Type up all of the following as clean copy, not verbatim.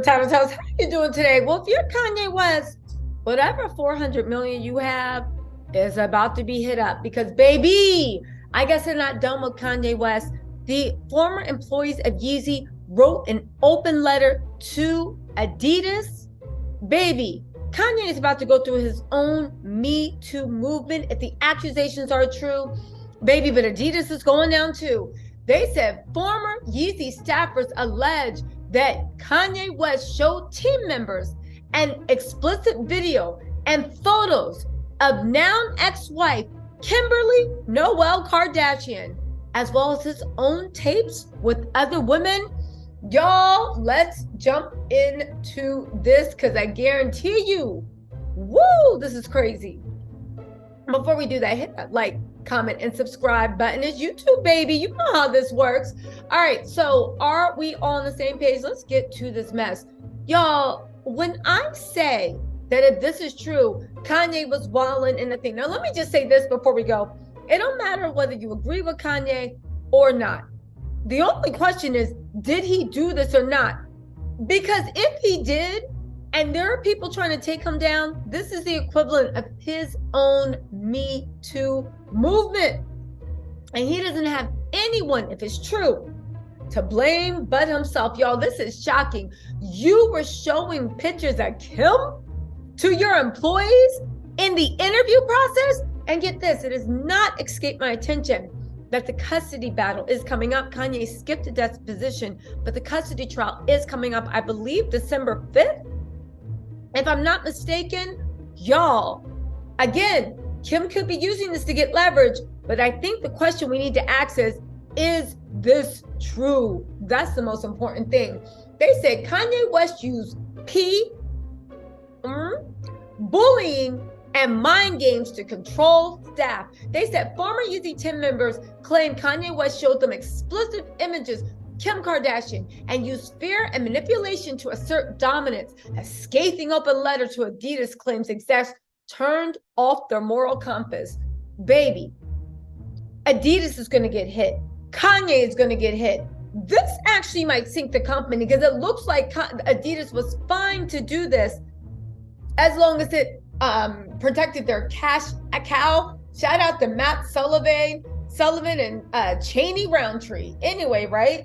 Tyler tells, how you doing today? Well, if you're Kanye West, whatever 400 million you have is about to be hit up because, baby, I guess they're not done with Kanye West. The former employees of Yeezy wrote an open letter to Adidas. Baby, Kanye is about to go through his own Me Too movement if the accusations are true. Baby, but Adidas is going down too. They said former Yeezy staffers allege that Kanye West showed team members an explicit video and photos of now ex-wife Kimberly Noel Kardashian, as well as his own tapes with other women. Y'all, let's jump into this because I guarantee you, woo, this is crazy. Before we do that, hit that like, comment, and subscribe button. It's YouTube, baby. You know how this works. All right, so are we all on the same page? Let's get to this mess. Y'all, when I say that if this is true, Kanye was wilding in the thing. Now, let me just say this before we go. It don't matter whether you agree with Kanye or not. The only question is, did he do this or not? Because if he did, and there are people trying to take him down, this is the equivalent of his own Me Too movement. And he doesn't have anyone, if it's true, to blame but himself. Y'all, this is shocking. You were showing pictures of Kim to your employees in the interview process. And get this, it has not escaped my attention that the custody battle is coming up. Kanye skipped a deposition, but the custody trial is coming up, I believe, December 5th. If I'm not mistaken, y'all, again, Kim could be using this to get leverage, but I think the question we need to ask is this true? That's the most important thing. They said Kanye West used bullying and mind games to control staff. They said former Yeezy team members claimed Kanye West showed them explicit images Kim Kardashian and used fear and manipulation to assert dominance. A scathing open letter to Adidas claims execs turned off their moral compass. Baby, Adidas is going to get hit. Kanye is going to get hit. This actually might sink the company because it looks like Adidas was fine to do this as long as it protected their cash cow. Shout out to Matt Sullivan and Cheney Roundtree. Anyway, right?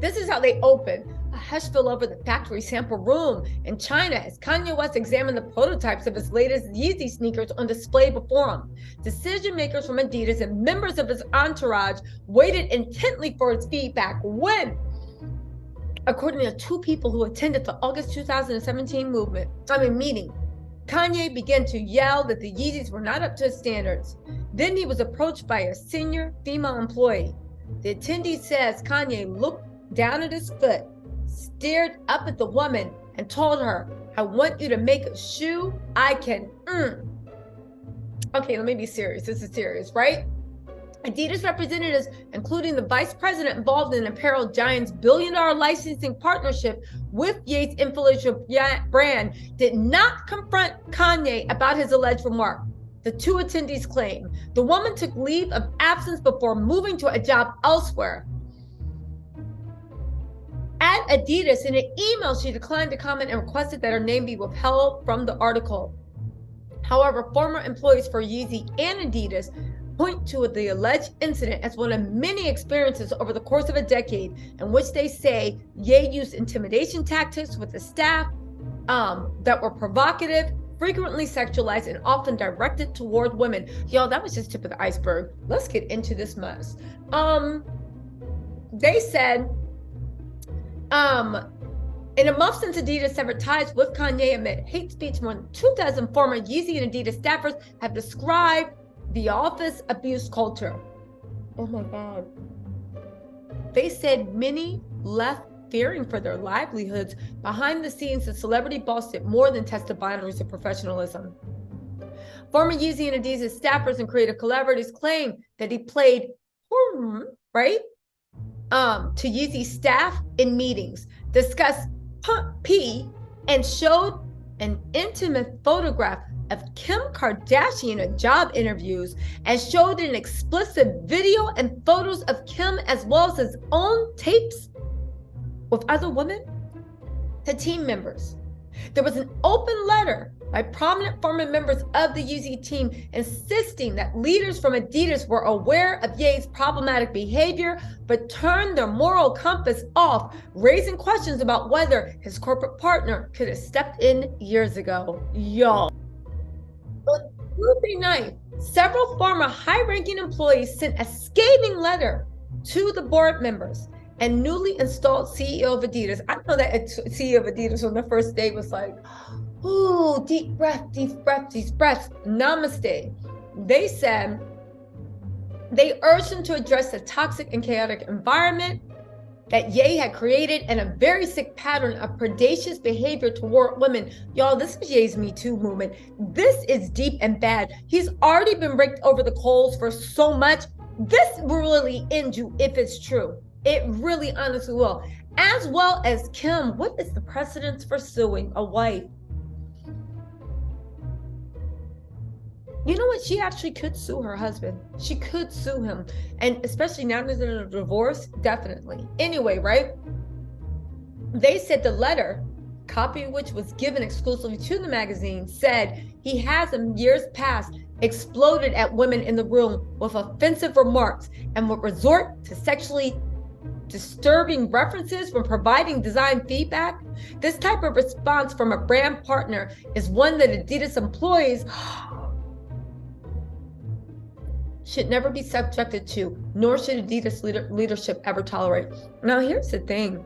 This is how they opened. A hush fell over the factory sample room in China as Kanye West examined the prototypes of his latest Yeezy sneakers on display before him. Decision makers from Adidas and members of his entourage waited intently for his feedback when, according to two people who attended the August 2017 meeting, Kanye began to yell that the Yeezys were not up to his standards. Then he was approached by a senior female employee. The attendee says Kanye looked down at his foot, stared up at the woman, and told her, "I want you to make a shoe I can Okay, let me be serious. This is serious, right? Adidas representatives, including the vice president involved in apparel giant's billion-dollar licensing partnership with Ye's influential brand, did not confront Kanye about his alleged remark. The two attendees claim the woman took leave of absence before moving to a job elsewhere. At Adidas, in an email, she declined to comment and requested that her name be withheld from the article. However, former employees for Yeezy and Adidas point to the alleged incident as one of many experiences over the course of a decade in which they say Ye used intimidation tactics with the staff that were provocative, frequently sexualized, and often directed toward women. Y'all, that was just tip of the iceberg. Let's get into this mess. They said, in a month since Adidas severed ties with Kanye amid hate speech, more than 2,000 former Yeezy and Adidas staffers have described the office abuse culture. Oh my God. They said many left fearing for their livelihoods. Behind the scenes, the celebrity boss did more than test the boundaries of professionalism. Former Yeezy and Adidas staffers and creative collaborators claim that he played right to Yeezy staff in meetings, discussed P, and showed an intimate photograph of Kim Kardashian at job interviews, and showed an explicit video and photos of Kim as well as his own tapes with other women. to team members. There was an open letter by prominent former members of the Yeezy team insisting that leaders from Adidas were aware of Ye's problematic behavior, but turned their moral compass off, raising questions about whether his corporate partner could have stepped in years ago. Yo. On Tuesday night, several former high-ranking employees sent a scathing letter to the board members and newly installed CEO of Adidas. I know that CEO of Adidas on the first day was like, ooh, deep breath, deep breath, deep breath, namaste. They said they urged him to address the toxic and chaotic environment that Ye had created and a very sick pattern of predacious behavior toward women. Y'all, this is Ye's Me Too movement. This is deep and bad. He's already been raked over the coals for so much. This will really end you if it's true. It really honestly will. As well as Kim, what is the precedence for suing a wife? You know what? She actually could sue her husband. She could sue him. And especially now that they're in a divorce, definitely. Anyway, right? They said the letter, copy of which was given exclusively to the magazine, said he has in years past exploded at women in the room with offensive remarks and would resort to sexually disturbing references when providing design feedback. This type of response from a brand partner is one that Adidas employees should never be subjected to, nor should Adidas leadership ever tolerate. Now, here's the thing.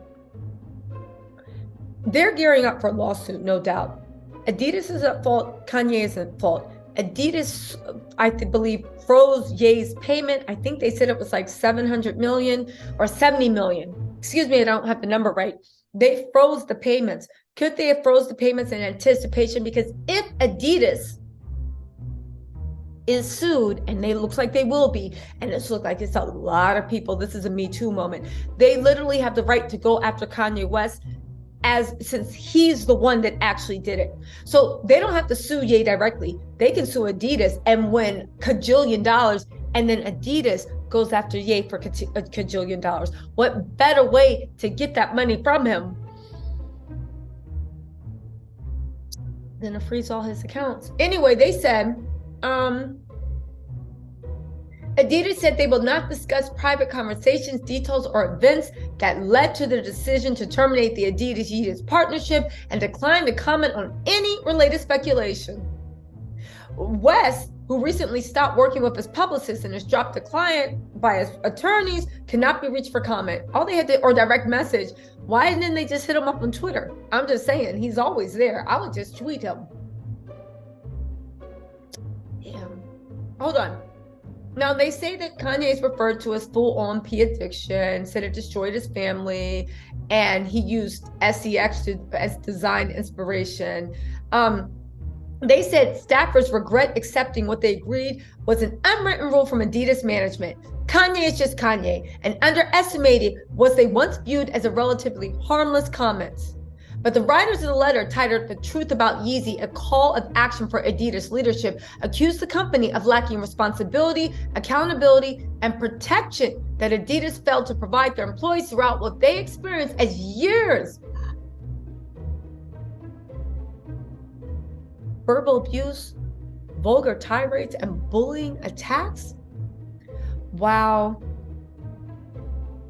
They're gearing up for a lawsuit, no doubt. Adidas is at fault. Kanye is at fault. Adidas, I believe, froze Ye's payment. I think they said it was like 700 million or 70 million. Excuse me, I don't have the number right. They froze the payments. Could they have froze the payments in anticipation? Because if Adidas is sued, and they looks like they will be, and it looks like it's a lot of people, this is a Me Too moment. They literally have the right to go after Kanye West since he's the one that actually did it. So they don't have to sue Ye directly. They can sue Adidas and win $1 kajillion, and then Adidas goes after Ye for $1 kajillion. What better way to get that money from him than to freeze all his accounts? Anyway, they said, Adidas said they will not discuss private conversations, details, or events that led to their decision to terminate the Adidas-Yeezus partnership and decline to comment on any related speculation. West, who recently stopped working with his publicist and has dropped a client by his attorneys, cannot be reached for comment. All they had to, or direct message. Why didn't they just hit him up on Twitter? I'm just saying, he's always there. I would just tweet him. Damn. Hold on. Now, they say that Kanye is referred to as full-on P addiction, said it destroyed his family, and he used SEX as design inspiration. They said staffers regret accepting what they agreed was an unwritten rule from Adidas management. Kanye is just Kanye, and underestimated what they once viewed as a relatively harmless comments. But the writers of the letter, titled "The Truth About Yeezy, a Call of Action for Adidas Leadership," accused the company of lacking responsibility, accountability, and protection that Adidas failed to provide their employees throughout what they experienced as years verbal abuse, vulgar tirades, and bullying attacks. Wow.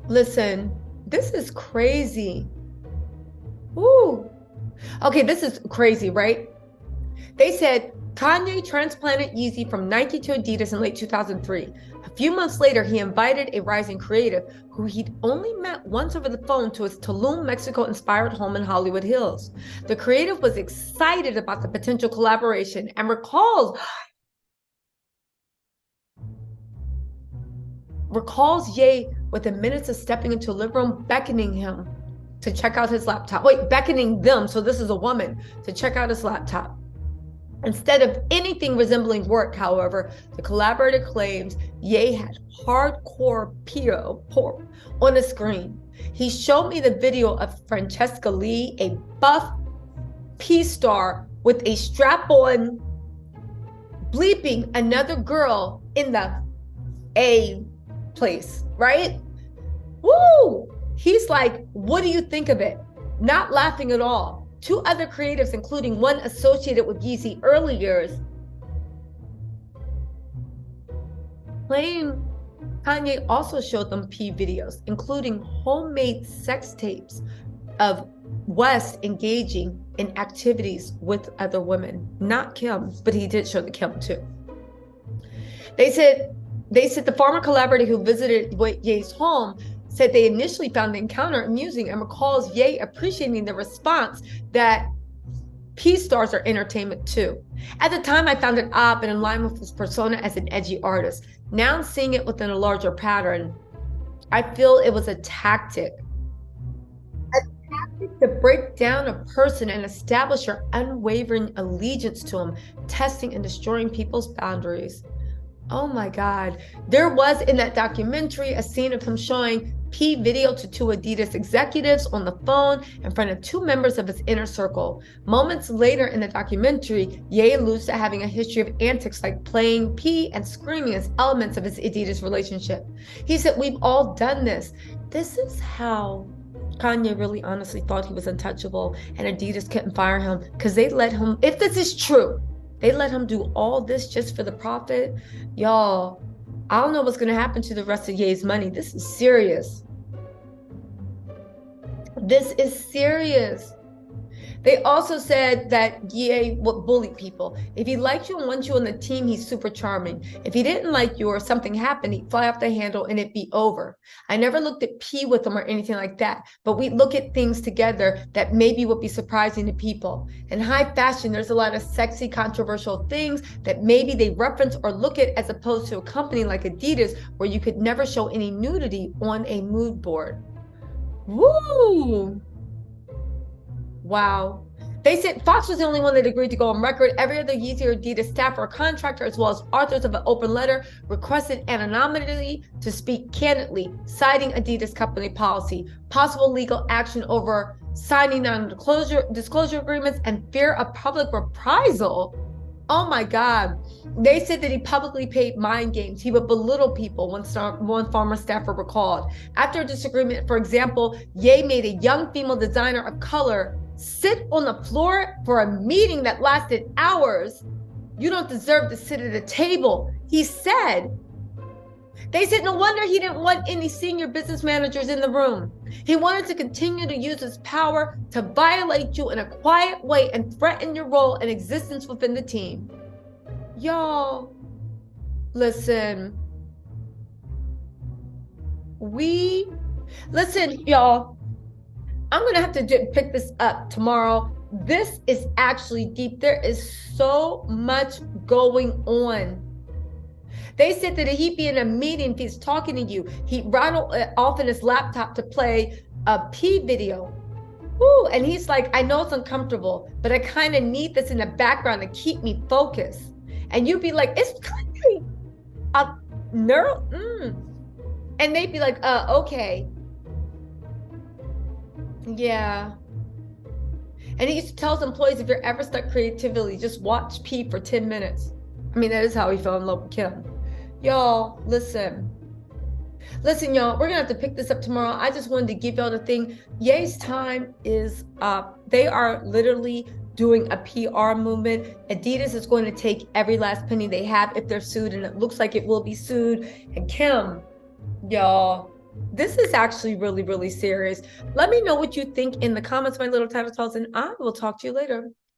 Listen, this is crazy. Ooh. Okay, this is crazy, right? They said Kanye transplanted Yeezy from Nike to Adidas in late 2003. A few months later, he invited a rising creative who he'd only met once over the phone to his Tulum, Mexico-inspired home in Hollywood Hills. The creative was excited about the potential collaboration and recalls Ye within minutes of stepping into a living room, beckoning him to check out his laptop. Wait, beckoning them, so this is a woman, to check out his laptop. Instead of anything resembling work, however, the collaborator claims Ye had hardcore porn on the screen. He showed me the video of Francesca Lee, a buff P-star with a strap-on, bleeping another girl in the A place, right? Woo! He's like, what do you think of it? not laughing at all. Two other creatives, including one associated with Yeezy early years, claim Kanye also showed them P videos, including homemade sex tapes of West engaging in activities with other women. Not Kim, but he did show the Kim too. They said the former collaborator who visited Ye's home said they initially found the encounter amusing and recalls Ye appreciating the response that P stars are entertainment too. At the time, I found it odd but in line with his persona as an edgy artist. Now I'm seeing it within a larger pattern. I feel it was a tactic to break down a person and establish your unwavering allegiance to him, testing and destroying people's boundaries. Oh my God. There was in that documentary a scene of him showing P video to two Adidas executives on the phone in front of two members of his inner circle. Moments later in the documentary, Ye alludes to having a history of antics like playing P and screaming as elements of his Adidas relationship. He said, "We've all done this." This is how Kanye really honestly thought he was untouchable and Adidas couldn't fire him because they let him, if this is true, they let him do all this just for the profit. Y'all, I don't know what's going to happen to the rest of Ye's money. This is serious. This is serious. They also said that Ye would bully people. If he liked you and wants you on the team, he's super charming. If he didn't like you or something happened, he'd fly off the handle and it'd be over. I never looked at P with him or anything like that, but we look at things together that maybe would be surprising to people. In high fashion, there's a lot of sexy, controversial things that maybe they reference or look at as opposed to a company like Adidas where you could never show any nudity on a mood board. Woo! Wow. They said Fox was the only one that agreed to go on record. Every other Yeezy or Adidas staff or contractor, as well as authors of an open letter, requested anonymity to speak candidly, citing Adidas company policy, possible legal action over signing non-disclosure agreements, and fear of public reprisal. Oh my God. They said that he publicly paid mind games. He would belittle people, one former staffer recalled. After a disagreement, for example, Ye made a young female designer of color sit on the floor for a meeting that lasted hours. "You don't deserve to sit at a table," he said. They said no wonder he didn't want any senior business managers in the room. He wanted to continue to use his power to violate you in a quiet way and threaten your role and existence within the team. Y'all, listen. Listen, y'all. I'm going to have to pick this up tomorrow. This is actually deep. There is so much going on. They said that he'd be in a meeting, if he's talking to you, he'd rattle off in his laptop to play a P video. Ooh, and he's like, "I know it's uncomfortable, but I kind of need this in the background to keep me focused." And you'd be like, "It's kind of and they'd be like, okay. Yeah." And he used to tell his employees, if you're ever stuck creatively, just watch P for 10 minutes. I mean, that is how he fell in love with Kim. Y'all, listen. Listen, y'all, we're going to have to pick this up tomorrow. I just wanted to give y'all the thing. Ye's time is up. They are literally doing a PR movement. Adidas is going to take every last penny they have if they're sued, and it looks like it will be sued. And Kim, y'all, this is actually really, really serious. Let me know what you think in the comments, my little tattletales, and I will talk to you later.